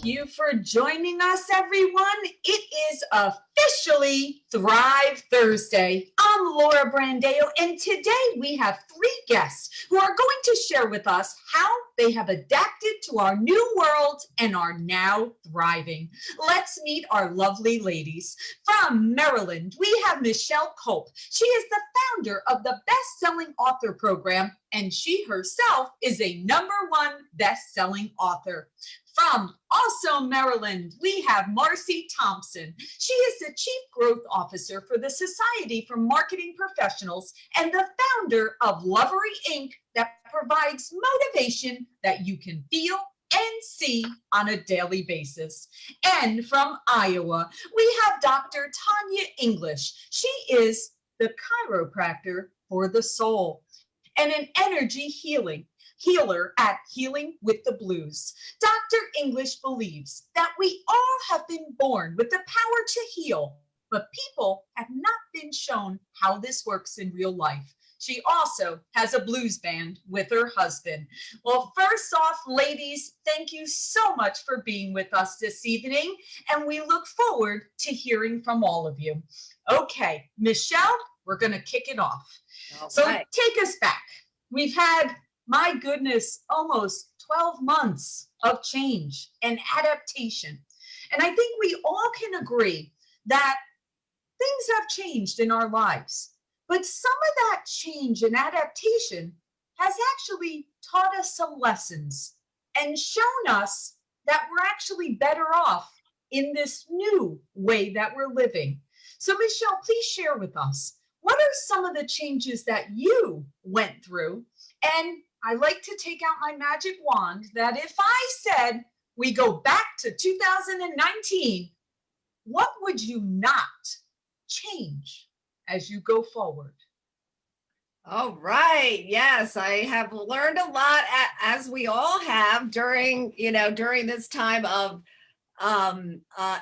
you for joining us, everyone. It is officially Thrive Thursday. I'm Laura Brandao, and today we have three guests who are going to share with us how they have adapted to our new world and are now thriving. Let's meet our lovely ladies. From Maryland, we have Michelle Kulp. She is the founder of the best-selling author program, and she herself is a #1 best-selling author. From also Maryland, we have Marci Thompson. She is the Chief Growth Officer for the Society for Marketing Professionals and the founder of Lovery Inc. that provides motivation that you can feel and see on a daily basis. And from Iowa, we have Dr. Tanya English. She is the chiropractor for the soul and an energy healer at Healing with the Blues. Dr. English believes that we all have been born with the power to heal, but people have not been shown how this works in real life. She also has a blues band with her husband. Well, first off, ladies, thank you so much for being with us this evening, and we look forward to hearing from all of you. Okay, Michelle, we're going to kick it off. So take us back. We've had, my goodness, almost 12 months of change and adaptation. And I think we all can agree that things have changed in our lives. But some of that change and adaptation has actually taught us some lessons and shown us that we're actually better off in this new way that we're living. So Michelle, please share with us, what are some of the changes that you went through? And I like to take out my magic wand that if I said we go back to 2019, what would you not change as you go forward? All right. Yes, I have learned a lot, as we all have during this time of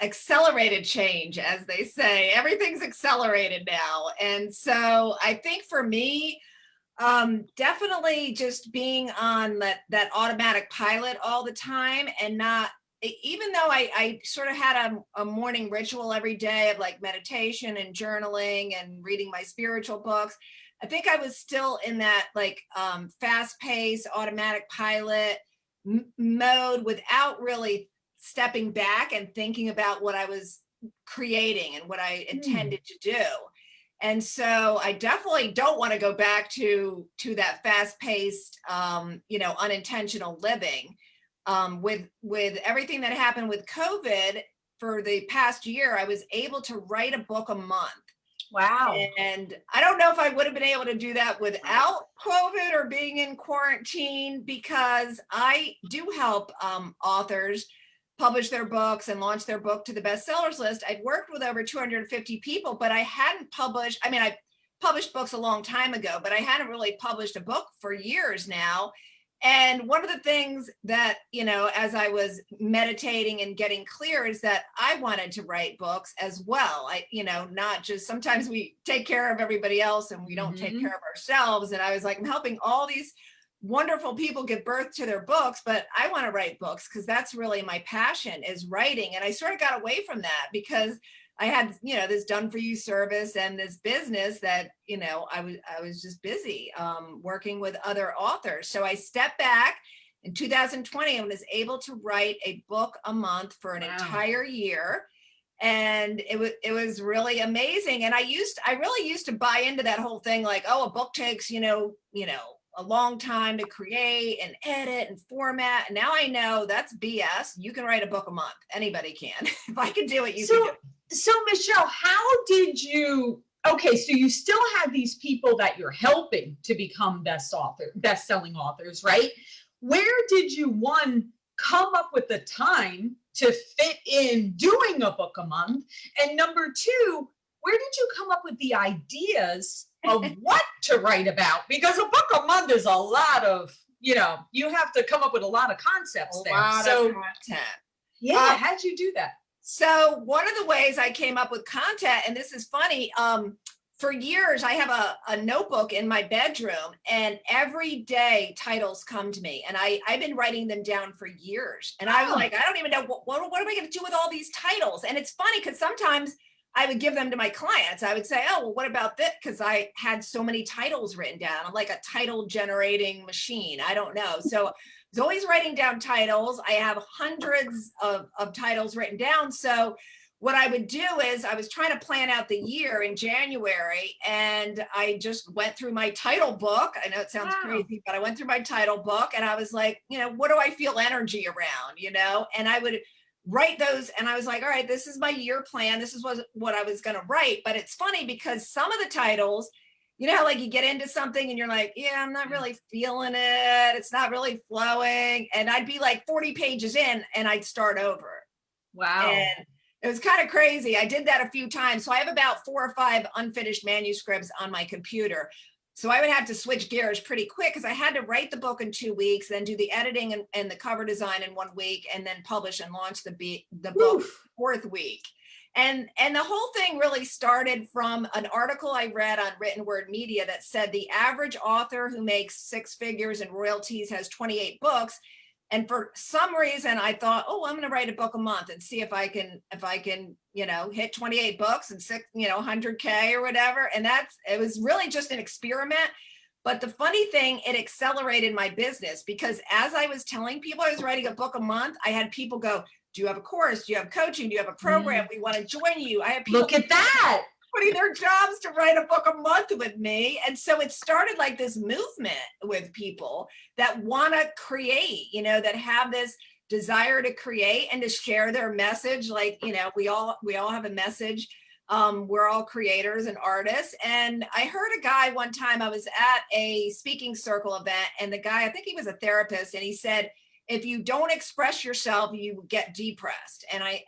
accelerated change, as they say. Everything's accelerated now. And so I think for me, definitely just being on that automatic pilot all the time, and not, even though I sort of had a morning ritual every day of like meditation and journaling and reading my spiritual books, I think I was still in that like fast-paced automatic pilot mode without really stepping back and thinking about what I was creating and what I intended to do. And so I definitely don't want to go back to that fast-paced, unintentional living. With everything that happened with COVID for the past year, I was able to write a book a month. Wow. And I don't know if I would have been able to do that without COVID or being in quarantine, because I do help authors publish their books and launch their book to the bestsellers list. I've worked with over 250 people, but I hadn't published, I published books a long time ago, but I hadn't really published a book for years now. And one of the things that, as I was meditating and getting clear, is that I wanted to write books as well. Not just, sometimes we take care of everybody else and we don't take care of ourselves. And I was like, I'm helping all these wonderful people give birth to their books, but I want to write books because that's really my passion, is writing. And I sort of got away from that because I had, this done for you service and this business that, I was just busy working with other authors. So I stepped back in 2020 and was able to write a book a month for an entire year. And it was really amazing. And I really used to buy into that whole thing, like, oh, a book takes, a long time to create and edit and format. And now I know that's BS. You can write a book a month. Anybody can. If I can do it, you can do it. So Michelle, how did you, so you still have these people that you're helping to become best-selling authors, right? Where did you, one, come up with the time to fit in doing a book a month? And number two, where did you come up with the ideas of what to write about? Because a book a month is a lot of, you have to come up with a lot of concepts there. A lot of content. Yeah, how'd you do that? So one of the ways I came up with content, and this is funny, for years, I have a notebook in my bedroom, and every day titles come to me, and I've been writing them down for years. And I was like, I don't even know what am I going to do with all these titles? And it's funny because sometimes I would give them to my clients. I would say, oh, well, what about this? Because I had so many titles written down. I'm like a title generating machine. I don't know. So I was always writing down titles. I have hundreds of titles written down. So what I would do is I was trying to plan out the year in January, and I just went through my title book. I know it sounds crazy, but I went through my title book, and I was like, what do I feel energy around, and I would write those, and I was like, all right, this is my year plan. This is what I was going to write. But it's funny because some of the titles, like you get into something and you're like, yeah, I'm not really feeling it. It's not really flowing. And I'd be like 40 pages in and I'd start over. Wow. And it was kind of crazy. I did that a few times. So I have about 4 or 5 unfinished manuscripts on my computer. So I would have to switch gears pretty quick because I had to write the book in 2 weeks, then do the editing and the cover design in 1 week, and then publish and launch the book the 4th week. And the whole thing really started from an article I read on Written Word Media that said the average author who makes 6 figures in royalties has 28 books. And for some reason, I thought, oh, I'm going to write a book a month and see if I can, hit 28 books and 100K or whatever. And it was really just an experiment. But the funny thing, it accelerated my business because as I was telling people I was writing a book a month, I had people go, do you have a course? Do you have coaching? Do you have a program? We want to join you. I have people look at that, putting their jobs to write a book a month with me. And so it started like this movement with people that want to create, that have this desire to create and to share their message. Like, we all have a message. We're all creators and artists. And I heard a guy one time, I was at a speaking circle event, and the guy, I think he was a therapist, and he said, if you don't express yourself, you get depressed. And I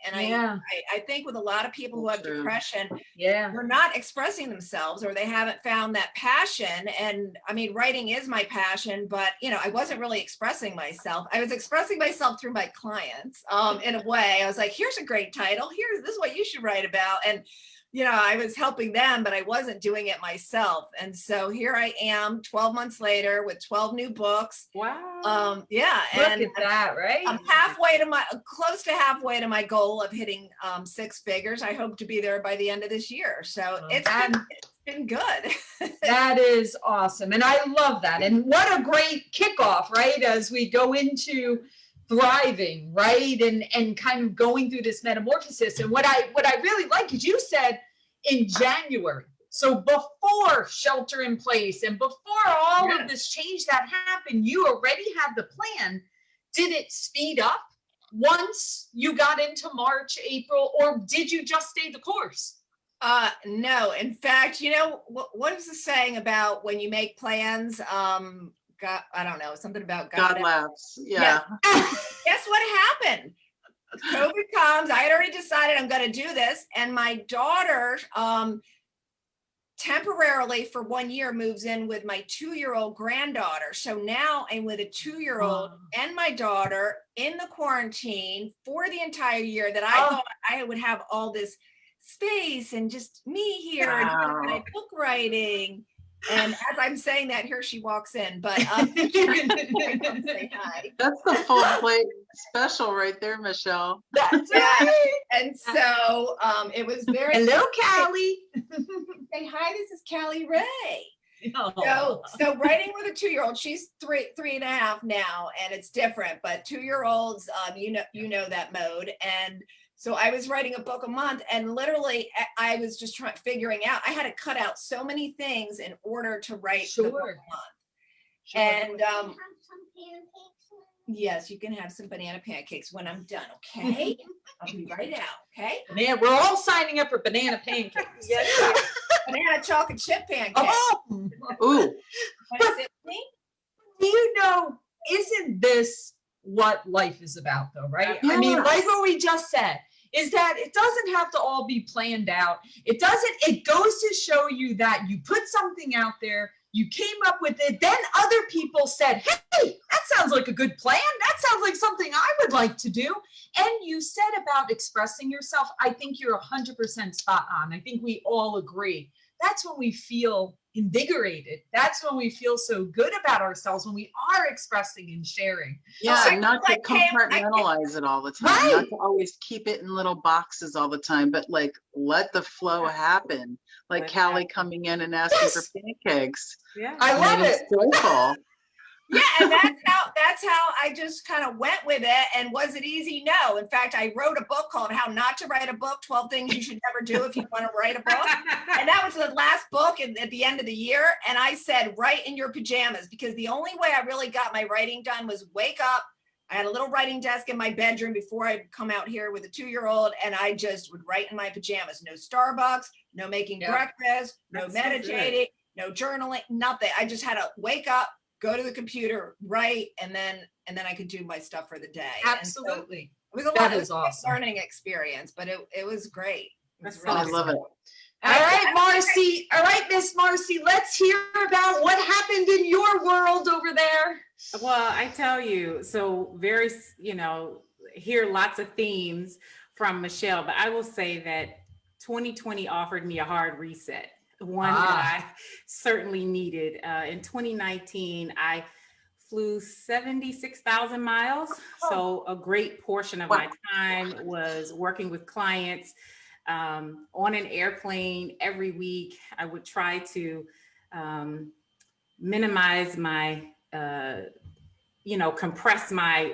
think with a lot of people who have depression, they're not expressing themselves, or they haven't found that passion. And I mean, writing is my passion, but I wasn't really expressing myself. I was expressing myself through my clients. In a way, I was like, here's a great title. This is what you should write about. And I was helping them, but I wasn't doing it myself. And so here I am 12 months later with 12 new books. Wow. Yeah. Look and at that, right? I'm close to halfway to my goal of hitting 6 figures. I hope to be there by the end of this year. So it's been good. That is awesome. And I love that. And what a great kickoff, right? As we go into thriving, right? And kind of going through this metamorphosis. And what I really like is you said in January. So before shelter in place and before all of this change that happened, you already had the plan. Did it speed up once you got into March, April, or did you just stay the course? No. In fact, what is the saying about when you make plans? God, I don't know, something about God laughs. Yeah. Guess what happened? COVID comes. I had already decided I'm going to do this. And my daughter temporarily for 1 year moves in with my 2-year-old granddaughter. So now I'm with a 2-year-old and my daughter in the quarantine for the entire year that I thought I would have all this space and just me here and my book writing. And as I'm saying that, here she walks in. But say hi. That's the full plate special right there, Michelle. That's right. And so it was very. Hello, Callie. Say hi. This is Callie Ray. Oh. So writing with a 2-year-old, she's 3.5 now, and it's different. But 2-year-olds, you know that mode. And so I was writing a book a month, and literally I was just figuring out, I had to cut out so many things in order to write the book a month. Sure. And yes, you can have some banana pancakes when I'm done, okay? I'll be right out, okay? Man, we're all signing up for banana pancakes. Yes, banana chocolate chip pancakes. Oh, ooh. Do you know, isn't this what life is about though, right? Yeah. I mean, like what we just said, is that it doesn't have to all be planned out. It goes to show you that you put something out there, you came up with it, then other people said, hey, that sounds like a good plan. That sounds like something I would like to do. And you said about expressing yourself, I think you're 100% spot on. I think we all agree that's when we feel invigorated. That's when we feel so good about ourselves, when we are expressing and sharing. Yeah, So, not to compartmentalize it all the time, not to always keep it in little boxes all the time, but like let the flow happen. Like Callie coming in and asking for pancakes. Yeah. I love it. Joyful. Yeah, and that's how I just kind of went with it. And was it easy? No. In fact, I wrote a book called How Not to Write a Book, 12 Things You Should Never Do If You Want to Write a Book. And that was the last book at the end of the year. And I said, write in your pajamas, because the only way I really got my writing done was wake up. I had a little writing desk in my bedroom before I'd come out here with a 2-year-old, and I just would write in my pajamas. No Starbucks, no making breakfast, no meditating, no journaling, nothing. I just had to wake up, go to the computer, write, and then I could do my stuff for the day. Absolutely. So it was a lot of awesome learning experience, but it was great. I love it. All right, Marci. All right, Miss Marci, let's hear about what happened in your world over there. Well, I tell you, so very, hear lots of themes from Michelle, but I will say that 2020 offered me a hard reset, one that I certainly needed. In 2019, I flew 76,000 miles. So a great portion of my time was working with clients on an airplane every week. I would try to minimize my, compress my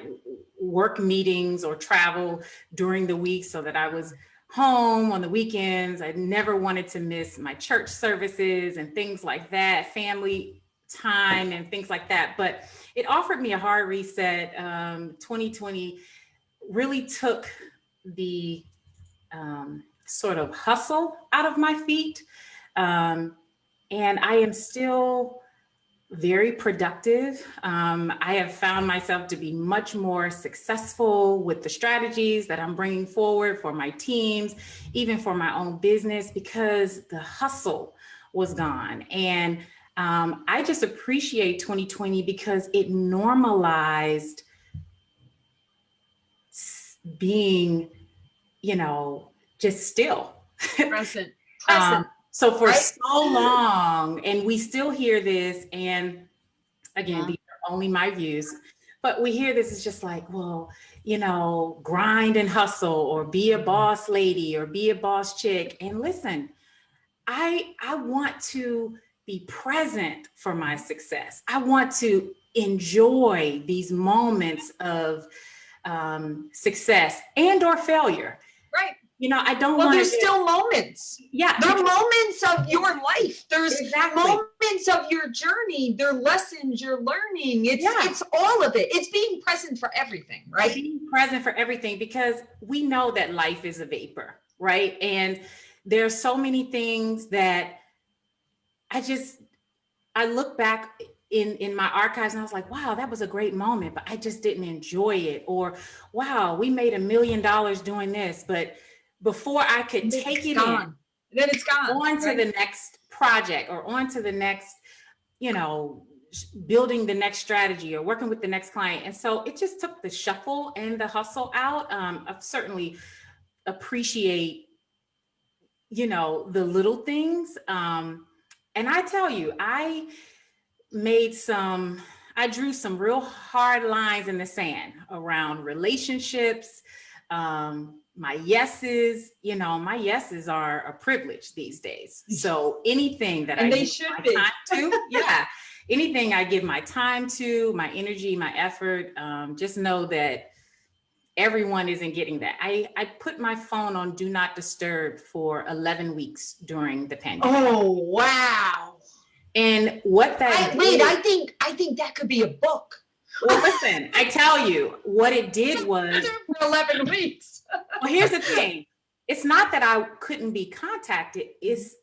work meetings or travel during the week so that I was home on the weekends. I never wanted to miss my church services and things like that, family time and things like that. But it offered me a hard reset. 2020 really took the sort of hustle out of my feet. And I am still very productive. I have found myself to be much more successful with the strategies that I'm bringing forward for my teams, even for my own business, because the hustle was gone. And I just appreciate 2020 because it normalized being, just still. Present. So for so long, and we still hear this, and again, these are only my views, but we hear this, it's just like, well, grind and hustle, or be a boss lady, or be a boss chick. And listen, I want to be present for my success. I want to enjoy these moments of success and or failure. Right. I don't want. Well, there's still moments. Yeah. There are moments of your life. There's moments of your journey. There are lessons you're learning. It's all of it. It's being present for everything, right? Being present for everything, because we know that life is a vapor, right? And there's so many things that I look back in my archives and I was like, wow, that was a great moment, but I just didn't enjoy it. Or, wow, we made $1 million doing this, but before I could take it in, then it's gone. On to the next project, or on to the next, building the next strategy or working with the next client. And so it just took the shuffle and the hustle out. I certainly appreciate, the little things. And I tell you, I drew some real hard lines in the sand around relationships, my yeses. My yeses are a privilege these days. So anything that I give my time to, anything I give my time to, my energy, my effort, just know that everyone isn't getting that. I put my phone on do not disturb for 11 weeks during the pandemic. Oh, wow. And what that I think that could be a book. Well, listen, I tell you, what it did was for 11 weeks. Well, here's the thing. It's not that I couldn't be contacted. It's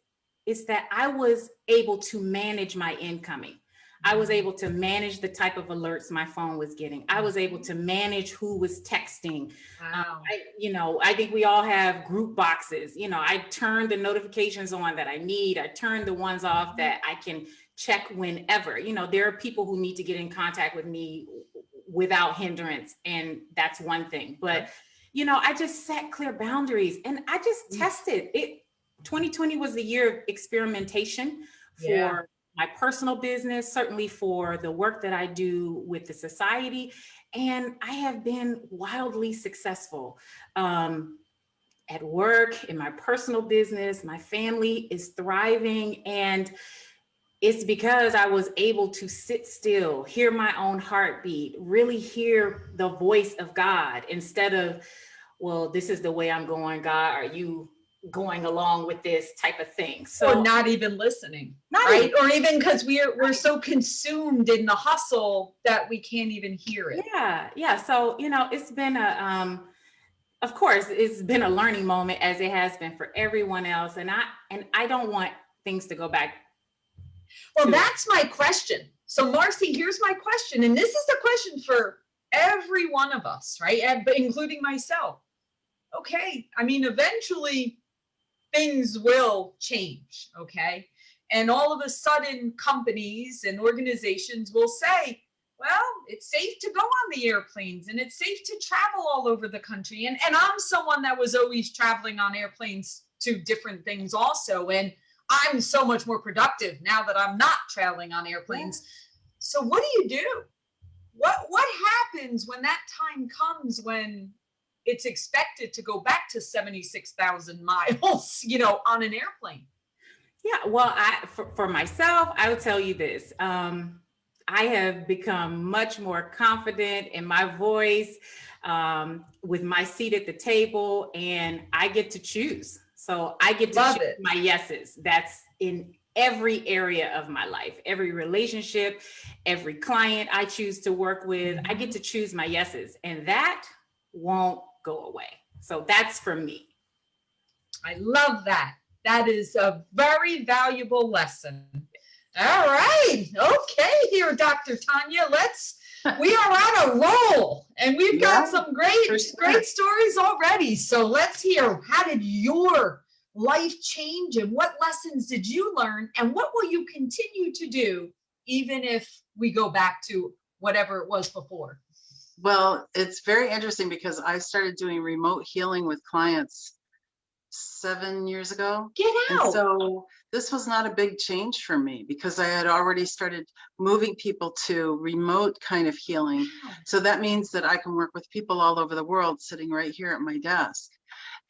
that I was able to manage my incoming. I was able to manage the type of alerts my phone was getting. I was able to manage who was texting. Wow. I think we all have group boxes. I turn the notifications on that I need. I turn the ones off that I can check whenever. There are people who need to get in contact with me without hindrance, and that's one thing. But I just set clear boundaries, and I just tested it. 2020 was the year of experimentation for Yeah. my personal business, certainly for the work that I do with the society. And I have been wildly successful at work, in my personal business. My family is thriving. And it's because I was able to sit still, hear my own heartbeat, really hear the voice of God instead of, well, this is the way I'm going, God, are you going along with this type of thing? Or not even listening, Not right? even. Or even because we're so consumed in the hustle that we can't even hear it. Yeah. So, it's been of course, it's been a learning moment, as it has been for everyone else. And I don't want things to go back. Well, that's my question. So, Marci, here's my question. And this is the question for every one of us, right? Including myself. Okay. I mean, eventually things will change. Okay. And all of a sudden, companies and organizations will say, well, it's safe to go on the airplanes and it's safe to travel all over the country. And I'm someone that was always traveling on airplanes to different things also. And I'm so much more productive now that I'm not traveling on airplanes. Yeah. So what do you do? What happens when that time comes when it's expected to go back to 76,000 miles, on an airplane? Yeah, well, for myself, I would tell you this. I have become much more confident in my voice, with my seat at the table, and I get to choose. So I get to choose my yeses. That's in every area of my life, every relationship, every client I choose to work with. I get to choose my yeses, and that won't go away. So that's for me. I love that. That is a very valuable lesson. All right. Okay here, Dr. Tanya. We are on a roll and we've got some great stories already. So let's hear, how did your life change and what lessons did you learn and what will you continue to do even if we go back to whatever it was before? Well, it's very interesting because I started doing remote healing with clients 7 years ago. Get out. And so this was not a big change for me because I had already started moving people to remote kind of healing. Wow. So that means that I can work with people all over the world sitting right here at my desk.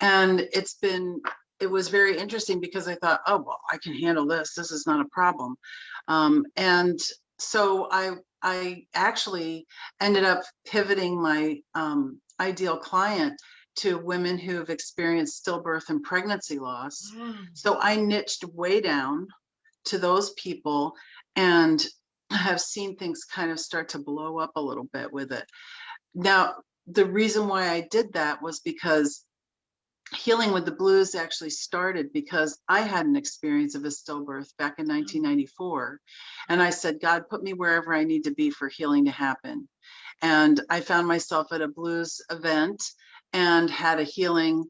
And it was very interesting because I thought, oh, well, I can handle this. This is not a problem. And so I actually ended up pivoting my ideal client to women who have experienced stillbirth and pregnancy loss. So I niched way down to those people and have seen things kind of start to blow up a little bit with it. Now, the reason why I did that was because Healing with the Blues actually started because I had an experience of a stillbirth back in 1994. And I said, God, put me wherever I need to be for healing to happen. And I found myself at a blues event and had a healing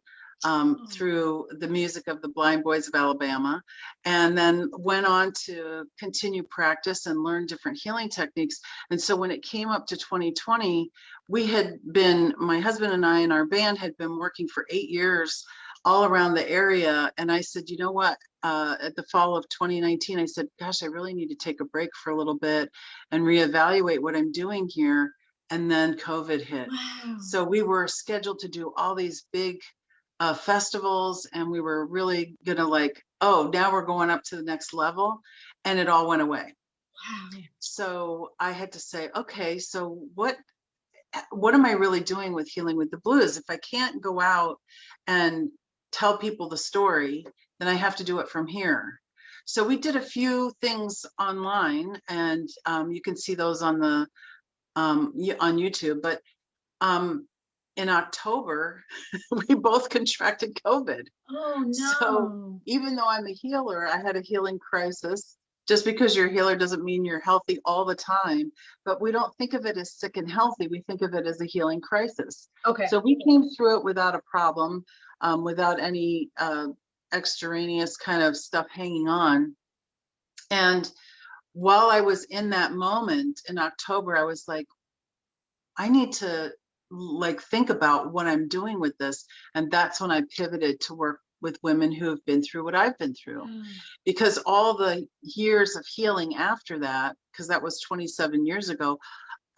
through the music of the Blind Boys of Alabama, and then went on to continue practice and learn different healing techniques. And so when it came up to 2020, my husband and I and our band had been working for 8 years all around the area. And I said, you know what, at the fall of 2019, I said, gosh, I really need to take a break for a little bit and reevaluate what I'm doing here. And then COVID hit. Wow. So we were scheduled to do all these big festivals, and we were really gonna now we're going up to the next level, and it all went away. Wow. So I had to say, okay, so what am I really doing with Healing with the Blues? If I can't go out and tell people the story, then I have to do it from here. So we did a few things online, and you can see those on YouTube, but in October, we both contracted COVID. Oh, no. So even though I'm a healer, I had a healing crisis. Just because you're a healer doesn't mean you're healthy all the time, but we don't think of it as sick and healthy. We think of it as a healing crisis. Okay. So we came through it without a problem, without any extraneous kind of stuff hanging on. And while I was in that moment in October, I was like, I need to think about what I'm doing with this. And that's when I pivoted to work with women who have been through what I've been through, because all the years of healing after that, because that was 27 years ago,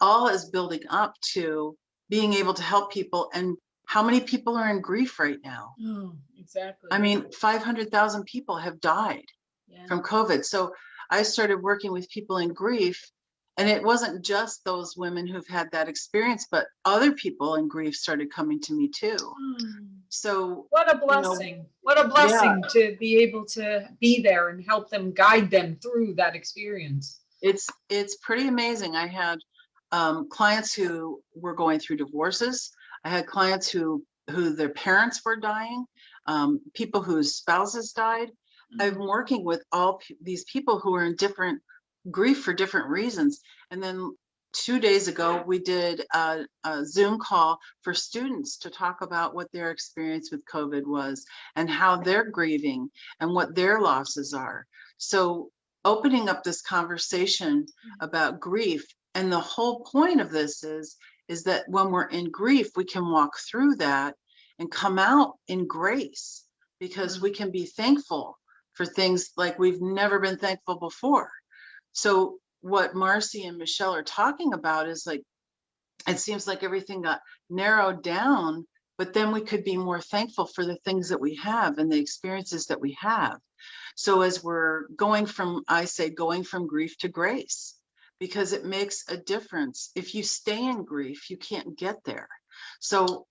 all is building up to being able to help people. And how many people are in grief right now? Exactly. I mean, 500,000 people have died from COVID. So I started working with people in grief, and it wasn't just those women who've had that experience, but other people in grief started coming to me too. So what a blessing. What a blessing to be able to be there and help them, guide them through that experience. It's pretty amazing. I had clients who were going through divorces. I had clients who their parents were dying, people whose spouses died. I'm working with all these people who are in different grief for different reasons. And then 2 days ago, we did a Zoom call for students to talk about what their experience with COVID was and how they're grieving and what their losses are. So opening up this conversation about grief. And the whole point of this is that when we're in grief, we can walk through that and come out in grace, because we can be thankful for things like we've never been thankful before. So what Marci and Michelle are talking about is like, it seems like everything got narrowed down, but then we could be more thankful for the things that we have and the experiences that we have. So as we're going from grief to grace, because it makes a difference. If you stay in grief, you can't get there. So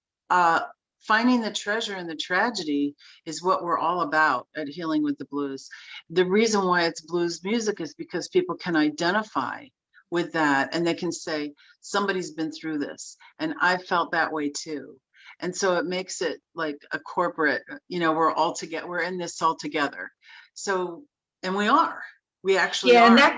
finding the treasure in the tragedy is what we're all about at Healing with the Blues. The reason why it's blues music is because people can identify with that, and they can say, somebody's been through this, and I felt that way too. And so it makes it like a corporate, we're all together, we're in this all together. So, and we actually are. And that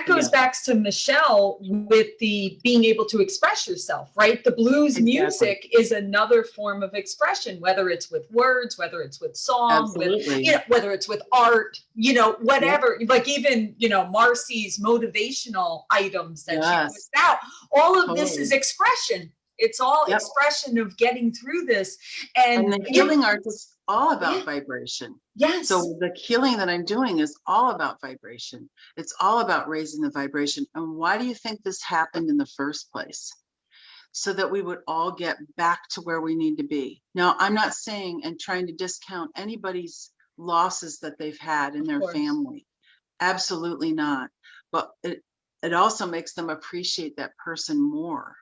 goes back to Michelle with the being able to express yourself, right? The blues music is another form of expression, whether it's with words, whether it's with song, whether it's with art, whatever, like even, Marci's motivational items that she puts out, all of this is expression. It's all expression of getting through this. And the healing art is all about vibration. Yes. So the healing that I'm doing is all about vibration. It's all about raising the vibration. And why do you think this happened in the first place? So that we would all get back to where we need to be. Now, I'm not saying and trying to discount anybody's losses that they've had in their family. Absolutely not. But it also makes them appreciate that person more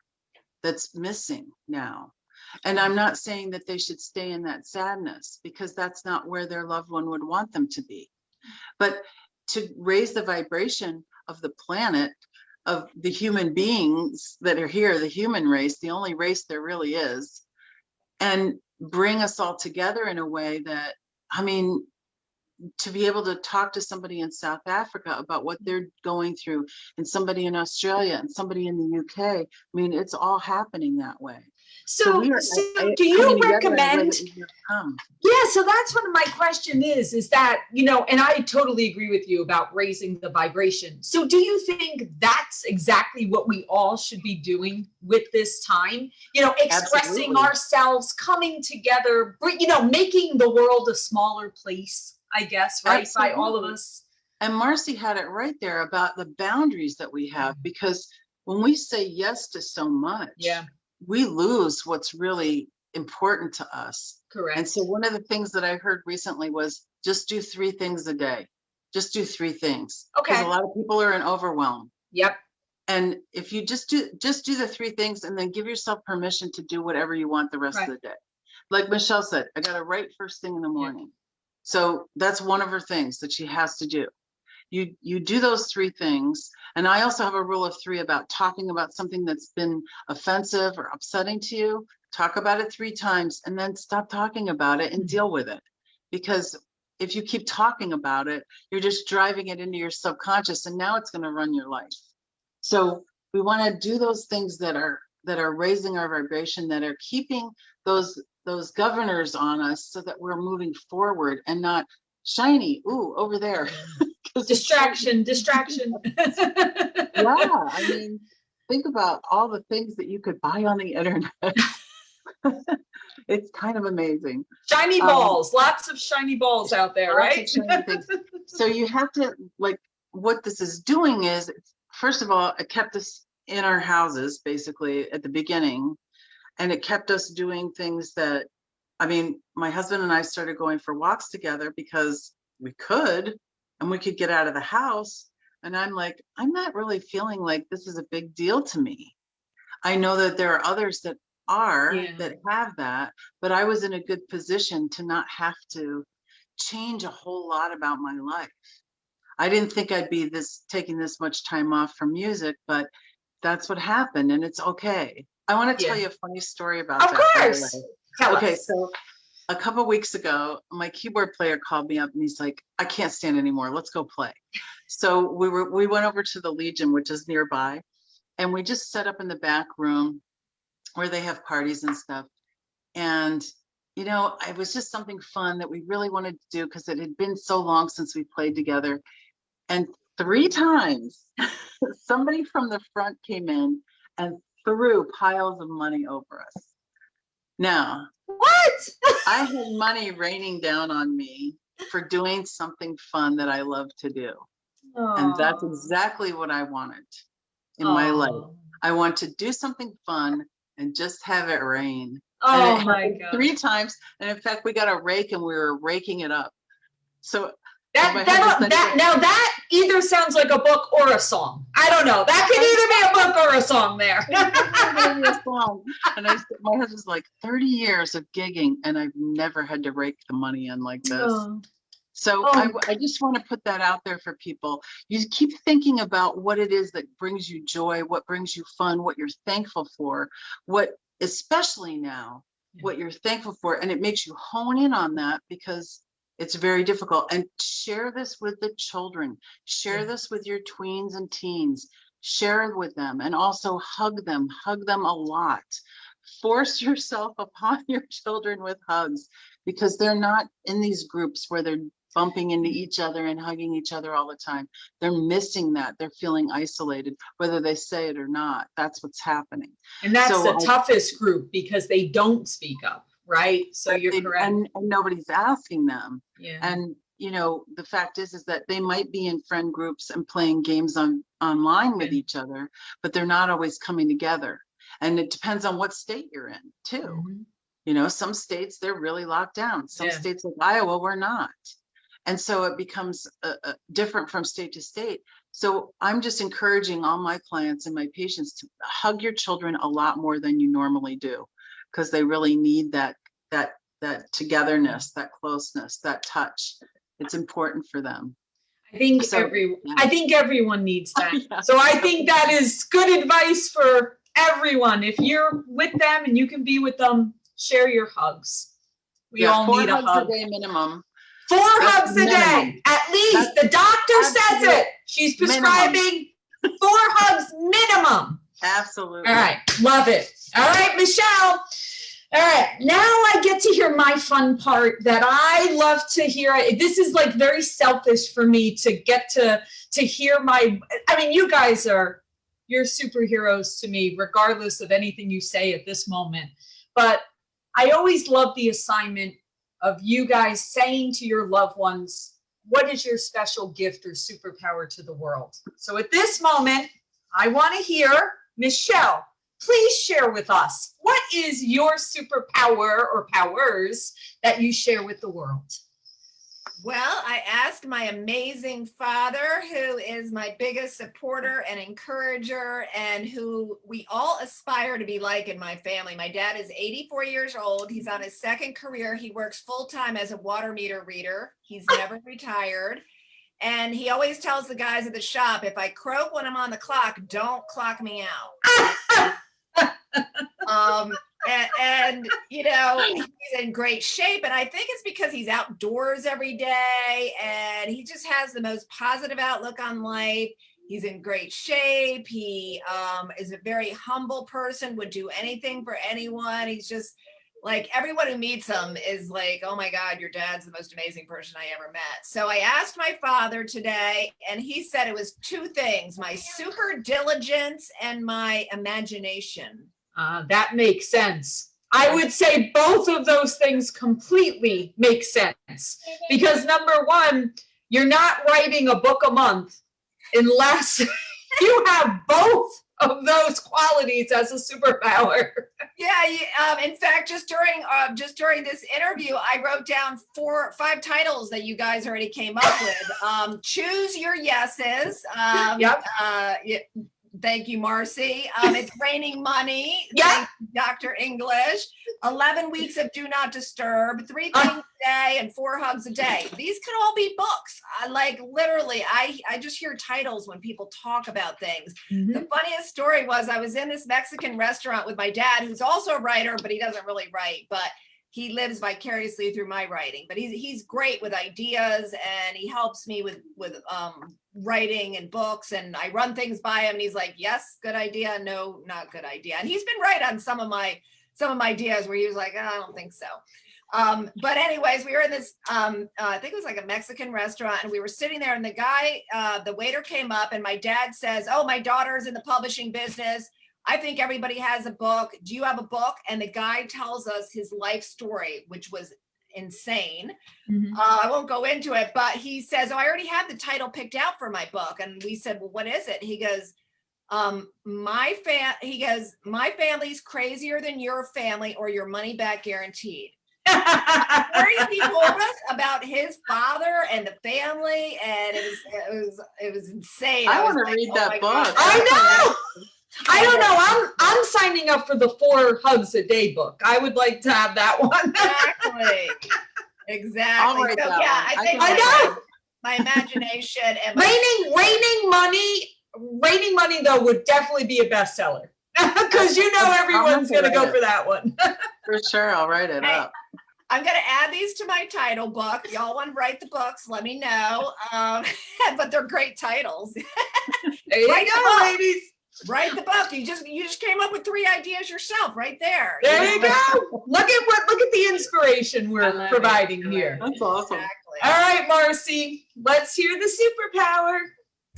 that's missing now. And I'm not saying that they should stay in that sadness, because that's not where their loved one would want them to be. But to raise the vibration of the planet, of the human beings that are here, the human race, the only race there really is, and bring us all together in a way that, to be able to talk to somebody in South Africa about what they're going through, and somebody in Australia and somebody in the UK, it's all happening that way. So do you recommend? So that's what my question is that, and I totally agree with you about raising the vibration. So do you think that's exactly what we all should be doing with this time? Expressing ourselves, coming together, making the world a smaller place, I guess, right? Absolutely. By all of us. And Marci had it right there about the boundaries that we have, because when we say yes to so much, we lose what's really important to us. Correct. And so one of the things that I heard recently was just do 3 things a day. Just do 3 things. Okay. Because a lot of people are in overwhelm. Yep. And if you just do the 3 things, and then give yourself permission to do whatever you want the rest of the day. Like Michelle said, I got to write first thing in the morning. So that's one of her things that she has to do. You do those 3 things. And I also have a rule of 3 about talking about something that's been offensive or upsetting to you. Talk about it 3 times, and then stop talking about it and deal with it. Because if you keep talking about it, you're just driving it into your subconscious, and now it's going to run your life. So we want to do those things that are raising our vibration, that are keeping those governors on us, so that we're moving forward and not shiny, over there. Distraction. Think about all the things that you could buy on the internet. It's kind of amazing. Shiny balls, lots of shiny balls out there, Lots of right? shiny things. So you have to, like, what this is doing is, first of all, it kept us in our houses basically at the beginning, and it kept us doing things that, I mean, my husband and I started going for walks together because we could, and we could get out of the house. And I'm like, I'm not really feeling like this is a big deal to me. I know that there are others that are, Yeah. that have that, but I was in a good position to not have to change a whole lot about my life. I didn't think I'd be taking this much time off from music, but that's what happened, and it's okay. I want to tell you a funny story about Of that. By the course. way. Tell Okay, us. so a couple of weeks ago, my keyboard player called me up and he's like, I can't stand anymore. Let's go play. So we went over to the Legion, which is nearby, and we just set up in the back room where they have parties and stuff. And, you know, it was just something fun that we really wanted to do because it had been so long since we played together. And 3 times somebody from the front came in and threw piles of money over us. Now, What? I had money raining down on me for doing something fun that I love to do. And that's exactly what I wanted in my life. I want to do something fun and just have it rain. And Oh it my happened God. 3 times. And in fact, we got a rake and we were raking it up. So that either sounds like a book or a song. I don't know. That could either be a book or a song there. And my husband's like, 30 years of gigging, and I've never had to rake the money in like this. So I just want to put that out there for people. You keep thinking about what it is that brings you joy, what brings you fun, what you're thankful for, especially now, what you're thankful for. And it makes you hone in on that because it's very difficult. And share this with the children. Share this with your tweens and teens. Share it with them, and also hug them a lot. Force yourself upon your children with hugs, because they're not in these groups where they're bumping into each other and hugging each other all the time. They're missing that. They're feeling isolated, whether they say it or not. That's what's happening. And that's the toughest group because they don't speak up, right? So you're correct. And nobody's asking them. Yeah. And you know, the fact is that they might be in friend groups and playing games online with each other, but they're not always coming together. And it depends on what state you're in too. You know, some states they're really locked down. Some states like Iowa, we're not. And so it becomes different from state to state. So I'm just encouraging all my clients and my patients to hug your children a lot more than you normally do, because they really need that togetherness, that closeness, that touch. It's important for them. I think everyone needs that. So I think that is good advice for everyone. If you're with them and you can be with them, share your hugs. We all need a hug. 4 hugs a day minimum. 4 hugs a day, at least. The doctor says it. She's prescribing 4 hugs minimum. Absolutely. All right, love it. All right, Michelle. All right, now I get to hear my fun part that I love to hear. This is like very selfish for me to get to hear I mean, you guys you're superheroes to me, regardless of anything you say at this moment. But I always love the assignment of you guys saying to your loved ones, what is your special gift or superpower to the world? So at this moment, I want to hear Michelle. Please share with us, what is your superpower or powers that you share with the world? Well, I asked my amazing father, who is my biggest supporter and encourager, and who we all aspire to be like in my family. My dad is 84 years old. He's on his 2nd career. He works full-time as a water meter reader. He's never retired. And he always tells the guys at the shop, if I croak when I'm on the clock, don't clock me out. And you know, he's in great shape, and I think it's because he's outdoors every day, and he just has the most positive outlook on life. He's in great shape. He is a very humble person, would do anything for anyone. He's just like, everyone who meets him is like, oh my God, your dad's the most amazing person I ever met. So I asked my father today, and he said it was 2 things: my super diligence and my imagination. That makes sense. I would say both of those things completely make sense. Because number one, you're not writing a book a month unless you have both of those qualities as a superpower. Yeah. In fact, just during this interview, I wrote down 4 or 5 titles that you guys already came up with. Choose your yeses. Yep. Thank you, Marci. It's raining money. Yeah. Thank you, Dr. English. 11 weeks of do not disturb. 3 things a day and 4 hugs a day. These could all be books. Literally, I just hear titles when people talk about things. Mhm. The funniest story was I was in this Mexican restaurant with my dad, who's also a writer, but he doesn't really write, but he lives vicariously through my writing. But he's great with ideas, and he helps me with writing and books, and I run things by him, and he's like, yes, good idea, no, not good idea. And he's been right on some of my ideas where he was like, oh, I don't think so. But anyways, we were in this, I think it was like a Mexican restaurant, and we were sitting there, and the guy, the waiter came up, and my dad says, oh, my daughter's in the publishing business. I think everybody has a book. Do you have a book? And the guy tells us his life story, which was insane. Mhm. I won't go into it, but he says, oh, I already have the title picked out for my book. And we said, well, what is it? He goes, my family's crazier than your family, or your money back guaranteed. He told us about his father and the family, and it was insane. I want to like, read oh that my book. God. I know. I don't know. I'm signing up for the 4 hugs a day book. I would like to have that one. Exactly. I'll write So that yeah, one. I think I know. my imagination and Raining money though would definitely be a bestseller. Because everyone's gonna go for that one. For sure, I'll write it Hey, up. I'm going to add these to my title book. Y'all want to write the books, let me know. But they're great titles. There you Write the go, book. ladies. Write the book. You just came up with 3 ideas yourself right there. There you go. Look at the inspiration I we're love providing it. I love here. That's awesome. Exactly. All right, Marci, let's hear the superpower.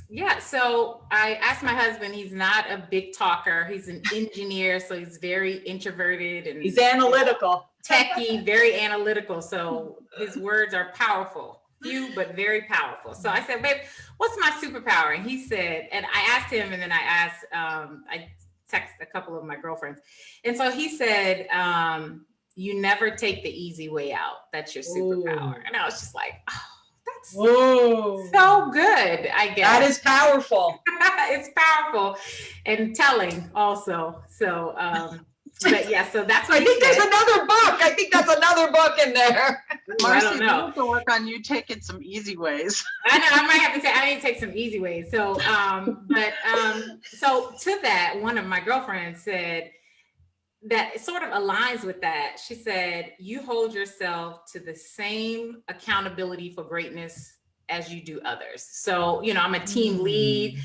Yeah, so I asked my husband, he's not a big talker. He's an engineer, so he's very introverted and He's analytical. techie, very analytical. So his words are powerful, few, but very powerful. So I said, babe, what's my superpower? And he said, and I asked him, and then I texted a couple of my girlfriends. And so he said, you never take the easy way out. That's your superpower. Ooh. And I was just like, oh, that's Whoa. so good, I guess. That is powerful. It's powerful and telling also. So, but yeah, so that's what I think he there's said. another book. I think that's another book in there. I Marci, don't you know. have to work on you taking some easy ways. I know I might have to say I need to take some easy ways. So, so to that, one of my girlfriends said that sort of aligns with that. She said, you hold yourself to the same accountability for greatness as you do others. So, I'm a team lead.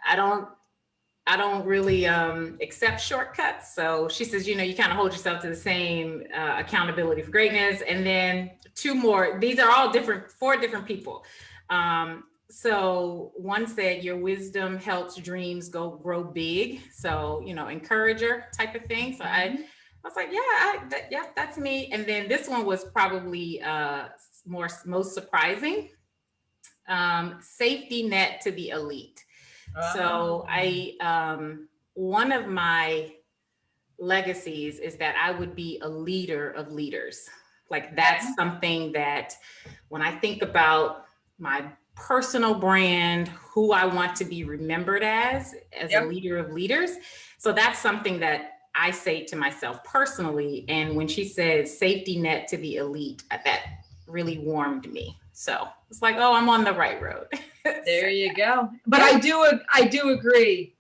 I don't really accept shortcuts. So she says, you kind of hold yourself to the same accountability for greatness. And then 2 more, these are all 4 different people. So one said, your wisdom helps dreams grow big. So, encourager type of thing. So I was like, yeah, that's me. And then this one was probably most surprising. Safety net to the elite. So one of my legacies is that I would be a leader of leaders. Like that's something that when I think about my personal brand, who I want to be remembered as a leader of leaders. So that's something that I say to myself personally. And when she says safety net to the elite, that really warmed me. So it's like, oh, I'm on the right road. There you go. But I do agree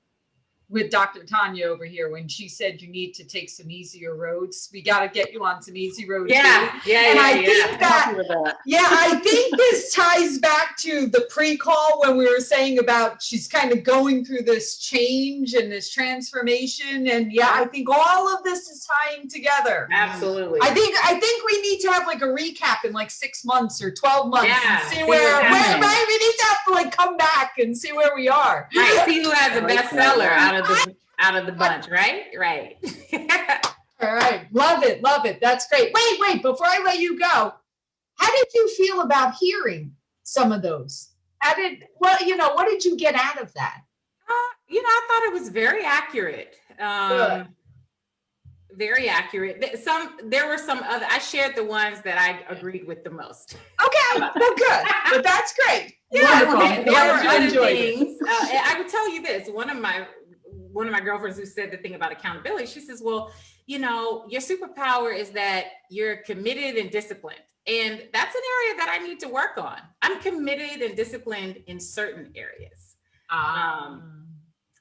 with Dr. Tanya over here when she said you need to take some easier roads. We got to get you on some easy roads. Yeah. I think this ties back to the pre-call when we were saying about she's kind of going through this change and this transformation. And I think all of this is tying together. Absolutely. I think we need to have like a recap in like 6 months or 12 months and see where we need to have to like come back and see where we are. Right. See who has a bestseller out of the bunch, right? Right. All right. Love it. Love it. That's great. Wait, before I let you go, how did you feel about hearing some of those? What did you get out of that? I thought it was very accurate. Very accurate. There were some other, I shared the ones that I agreed with the most. Okay, well, good. But that's great. Yeah, Wonderful. there were Glad you other enjoyed it. things. I would tell you this. One of my girlfriends who said the thing about accountability, she says, well, your superpower is that you're committed and disciplined. And that's an area that I need to work on. I'm committed and disciplined in certain areas.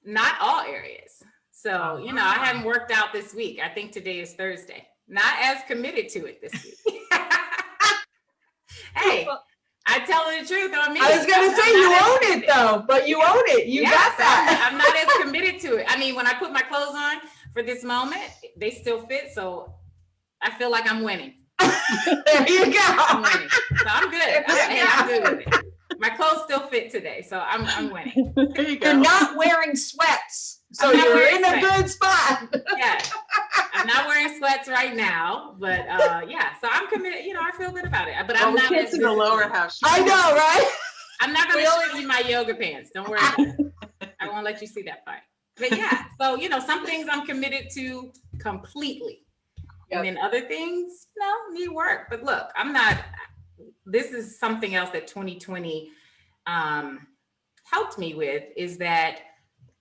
Not all areas. So, I haven't worked out this week. I think today is Thursday. Not as committed to it this week. Hey, I tell the truth on me. I was going to say you own it though, but you own it. You got that. I'm not as committed to it. I mean, when I put my clothes on for this moment, they still fit. So I feel like I'm winning. There you go. I'm winning. So I'm good. I'm good with it. My clothes still fit today. So I'm winning. There you go. You're not wearing sweats. So you're in a good spot. Yes. I'm not wearing sweats right now, but so I'm committed. I feel good about it. But I'm not kids in the lower half. I know, right? I'm not going to show you my yoga pants. Don't worry about it. I won't let you see that part. But yeah, so some things I'm committed to completely. Yep. And then other things, need work. But look, this is something else that 2020 helped me with, is that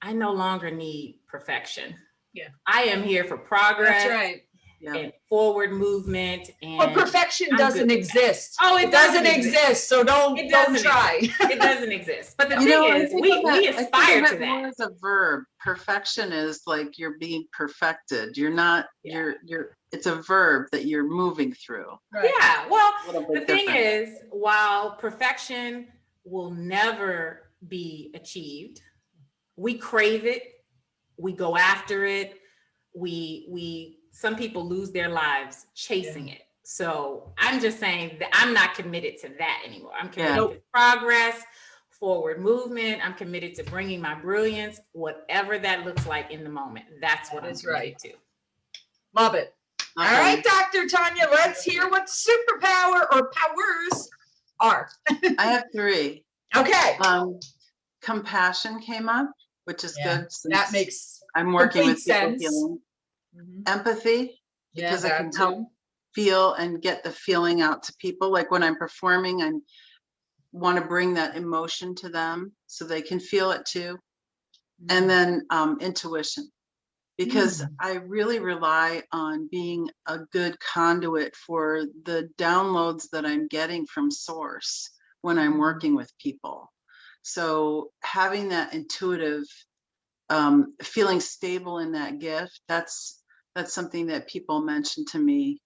I no longer need perfection. Yeah. I am here for progress. That's right. And forward movement. And well, perfection doesn't exist. Oh, it doesn't exist. So don't try. It doesn't exist. But the thing is, we aspire to that. More as a verb. Perfection is like you're being perfected. You're not. You're. It's a verb that you're moving through. Right. Yeah. Well, the thing is, while perfection will never be achieved, we crave it. We go after it. Some people lose their lives chasing it. So I'm just saying that I'm not committed to that anymore. I'm committed to progress, forward movement. I'm committed to bringing my brilliance, whatever that looks like in the moment. That's what I'm committed to. Love it. All right, Dr. Tanya, let's hear what superpower or powers are. I have 3. Okay. Compassion came up, which is good. That makes I'm working with people sense. feeling. Empathy, because I can help feel and get the feeling out to people. Like when I'm performing, I want to bring that emotion to them so they can feel it too. And then intuition, because I really rely on being a good conduit for the downloads that I'm getting from source when I'm working with people. So having that intuitive feeling stable in that gift, that's something that people mention to me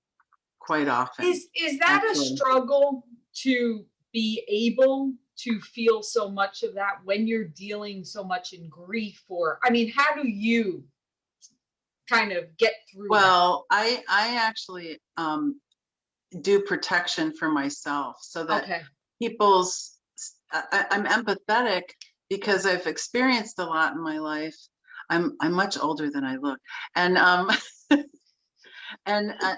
quite often. Is that a struggle to be able to feel so much of that when you're dealing so much in grief? Or, how do you kind of get through that? I actually do protection for myself so that I'm empathetic because I've experienced a lot in my life. I'm much older than I look, and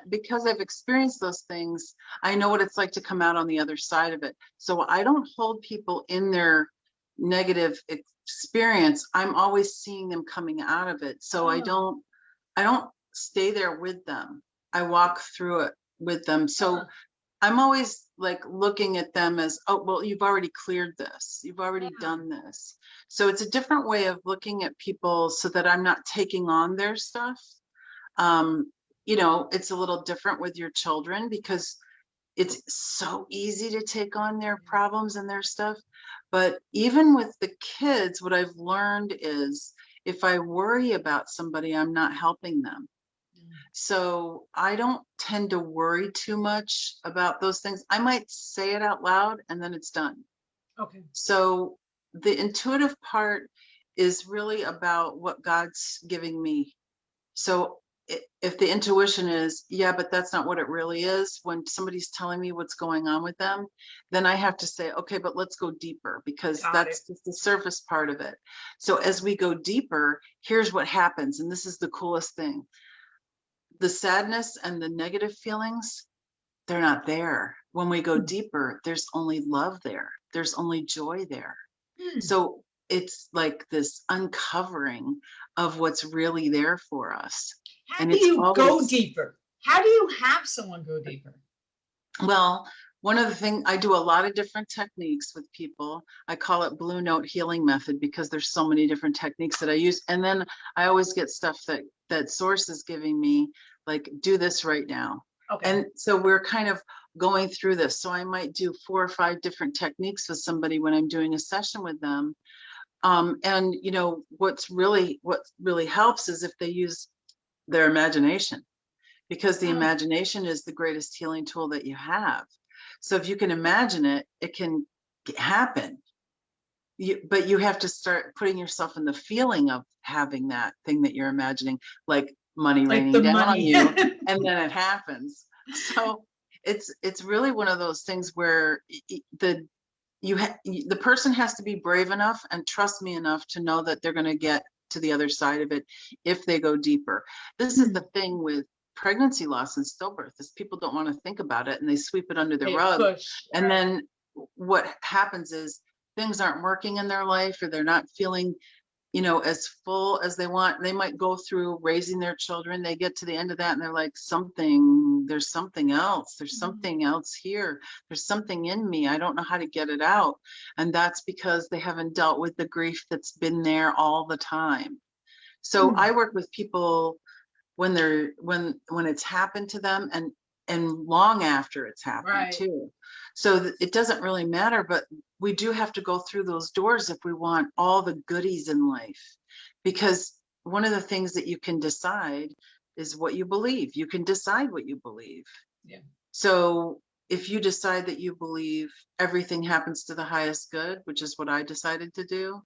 because I've experienced those things, I know what it's like to come out on the other side of it. So I don't hold people in their negative experience. I'm always seeing them coming out of it. So I don't stay there with them. I walk through it with them. So I'm always like looking at them as, oh, well, you've already cleared this. You've already done this. So it's a different way of looking at people so that I'm not taking on their stuff. It's a little different with your children because it's so easy to take on their problems and their stuff. But even with the kids, what I've learned is if I worry about somebody, I'm not helping them. So I don't tend to worry too much about those things. I might say it out loud and then it's done. Okay. So the intuitive part is really about what God's giving me. So if the intuition is, but that's not what it really is, when somebody's telling me what's going on with them, then I have to say, okay, but let's go deeper, because that's just the surface part of it. So as we go deeper, here's what happens. And this is the coolest thing. the sadness and the negative feelings, they're not there. When we go deeper, there's only love there. There's only joy there. Hmm. So it's like this uncovering of what's really there for us. How And do it's you go always- deeper? How do you have someone go deeper? Well, one of the things, I do a lot of different techniques with people. I call it Blue Note Healing Method because there's so many different techniques that I use. And then I always get stuff that Source is giving me, like, do this right now. Okay. And so we're kind of going through this. So I might do 4 or 5 different techniques with somebody when I'm doing a session with them. And you know, what really helps is if they use their imagination, because the imagination is the greatest healing tool that you have. So if you can imagine it, it can happen. But you have to start putting yourself in the feeling of having that thing that you're imagining, like money Like raining the down on money. you, and then it happens. So it's really one of those things where the person has to be brave enough and trust me enough to know that they're going to get to the other side of it if they go deeper. This is the thing with pregnancy loss and stillbirth, is people don't want to think about it and they sweep it under the They rug. push, And right. then what happens is things aren't working in their life, or they're not feeling, you know, as full as they want. They might go through raising their children. They get to the end of that and they're like, there's something else. There's something else here. There's something in me. I don't know how to get it out. And that's because they haven't dealt with the grief that's been there all the time. So I work with people when it's happened to them, and long after it's happened, Right. too. So it doesn't really matter, but we do have to go through those doors if we want all the goodies in life. Because one of the things that you can decide is what you believe. You can decide what you believe. Yeah. So if you decide that you believe everything happens to the highest good, which is what I decided to do,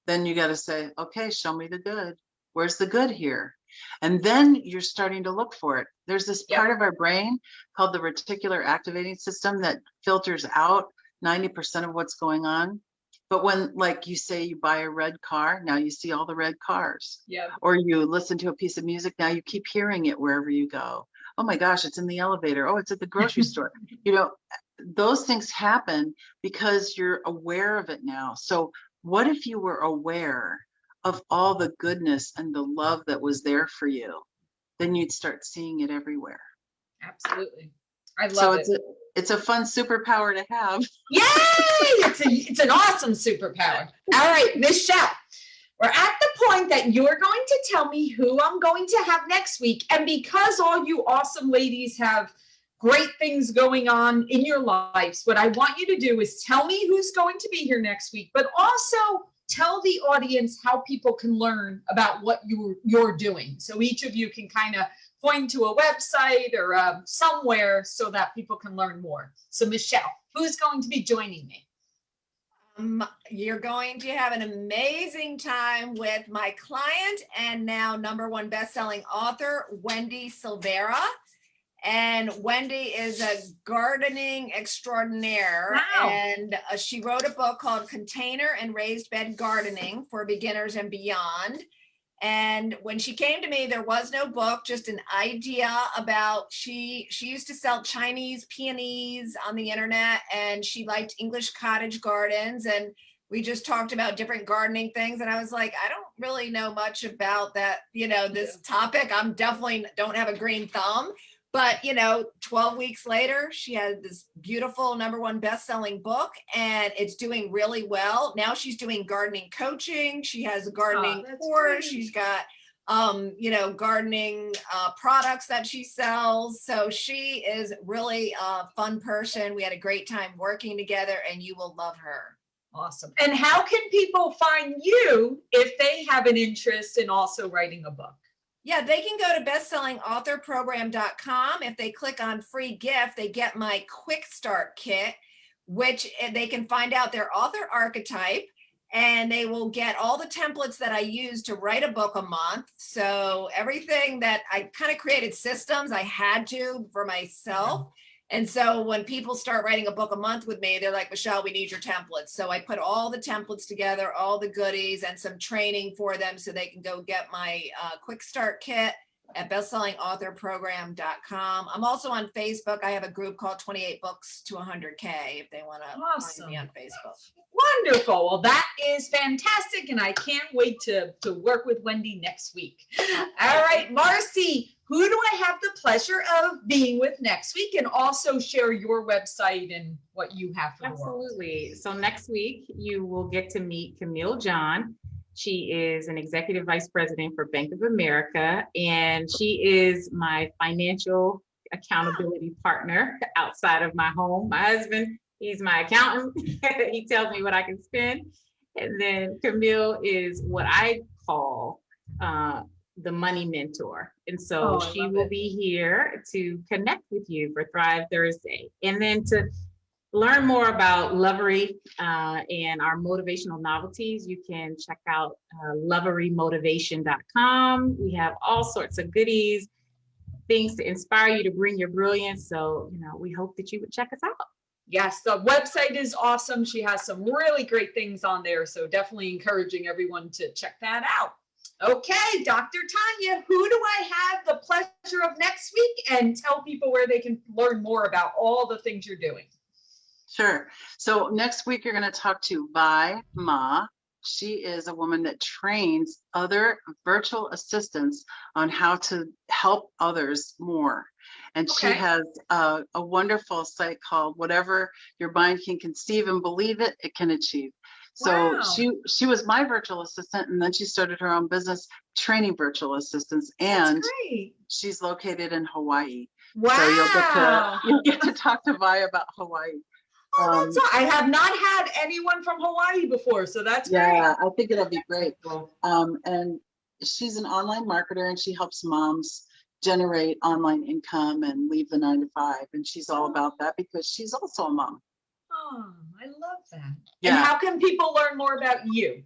then you got to say, okay, show me the good. Where's the good here? And then you're starting to look for it. There's this part of our brain called the reticular activating system that filters out 90% of what's going on. But when, like you say, you buy a red car, now you see all the red cars. Yeah. Or you listen to a piece of music, now you keep hearing it wherever you go. Oh my gosh, it's in the elevator. Oh, it's at the grocery store. You know, those things happen because you're aware of it now. So what if you were aware of all the goodness and the love that was there for you? Then you'd start seeing it everywhere. Absolutely. I love So it. it's a fun superpower to have. Yay! It's an awesome superpower. All right, Michelle, we're at the point that you're going to tell me who I'm going to have next week. And because all you awesome ladies have great things going on in your lives, what I want you to do is tell me who's going to be here next week, but also tell the audience how people can learn about what you're doing. So each of you can kind of point to a website or somewhere so that people can learn more. So Michelle, who's going to be joining me? You're going to have an amazing time with my client and now #1 best-selling author, Wendy Silvera. And Wendy is a gardening extraordinaire. Wow. And she wrote a book called Container and Raised Bed Gardening for Beginners and Beyond. And when she came to me, there was no book, just an idea about, she used to sell Chinese peonies on the internet, and she liked English cottage gardens. And we just talked about different gardening things. And I was like, I don't really know much about that, you know, this topic. I'm definitely don't have a green thumb. But, you know, 12 weeks later, she had this beautiful #1 best-selling book, and it's doing really well. Now she's doing gardening coaching. She has a gardening course. Great. She's got, you know, gardening products that she sells. So she is really a fun person. We had a great time working together, and you will love her. Awesome. And how can people find you if they have an interest in also writing a book? Yeah, they can go to bestsellingauthorprogram.com. If they click on free gift, they get my quick start kit, which they can find out their author archetype, and they will get all the templates that I use to write a book a month. So everything that I kind of created systems, I had to for myself. And so when people start writing a book a month with me, they're like, Michelle, we need your templates. So I put all the templates together, all the goodies, and some training for them so they can go get my quick start kit. at bestsellingauthorprogram.com. I'm also on Facebook. I have a group called 28 Books to 100K if they want to find me on Facebook. Wonderful. Well, that is fantastic. And I can't wait to work with Wendy next week. All right, Marci, who do I have the pleasure of being with next week? And also share your website and what you have for the world. Absolutely. So next week, you will get to meet Camille John. She is an executive vice president for Bank of America, and she is my financial accountability partner outside of my home. My husband, he's my accountant. He tells me what I can spend. And then Camille is what I call the money mentor. And so she will be here to connect with you for Thrive Thursday. And then to learn more about Lovery and our motivational novelties, you can check out loverymotivation.com. We have all sorts of goodies, things to inspire you to bring your brilliance. So, we hope that you would check us out. Yes, the website is awesome. She has some really great things on there. So definitely encouraging everyone to check that out. Okay, Dr. Tanya, who do I have the pleasure of next week? And tell people where they can learn more about all the things you're doing. Sure. So next week, you're going to talk to Vi Ma. She is a woman that trains other virtual assistants on how to help others more. And she has a wonderful site called Whatever Your Mind Can Conceive and Believe It, It Can Achieve. So she was my virtual assistant, and then she started her own business training virtual assistants. And she's located in Hawaii. Wow. So you'll get to talk to Vi about Hawaii. I have not had anyone from Hawaii before, so that's great. Yeah, I think it'll be great. And she's an online marketer, and she helps moms generate online income and leave the 9-to-5. And she's all about that because she's also a mom. Oh, I love that. Yeah. And how can people learn more about you?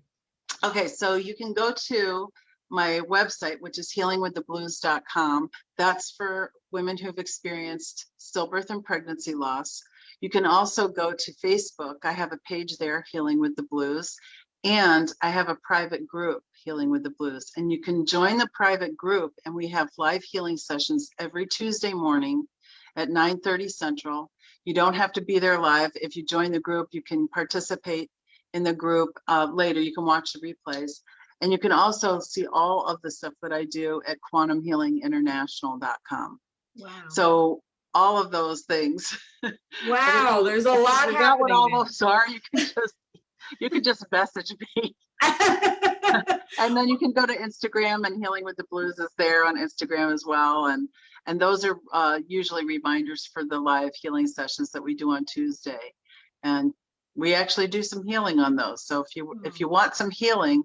Okay, so you can go to my website, which is healingwiththeblues.com. That's for women who have experienced stillbirth and pregnancy loss. You can also go to Facebook. I have a page there, Healing with the Blues, and I have a private group, Healing with the Blues. And you can join the private group, and we have live healing sessions every Tuesday morning at 9:30 Central. You don't have to be there live. If you join the group, you can participate in the group later. You can watch the replays. And you can also see all of the stuff that I do at quantumhealinginternational.com. Wow. So all of those things. Wow, there's a lot happening. What all those are, you can just message me. And then you can go to Instagram, and Healing with the Blues is there on Instagram as well. And those are usually reminders for the live healing sessions that we do on Tuesday. And we actually do some healing on those. So if you want some healing,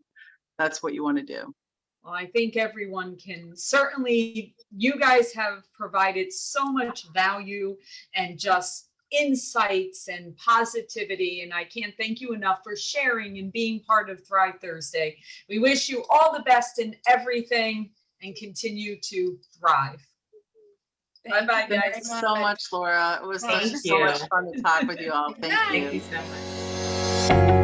that's what you want to do. Well, I think everyone can certainly, you guys have provided so much value and just insights and positivity. And I can't thank you enough for sharing and being part of Thrive Thursday. We wish you all the best in everything and continue to thrive. Bye-bye, guys. Thanks so much, Laura. It was so much fun to talk with you all. Thank you. Thank you so much.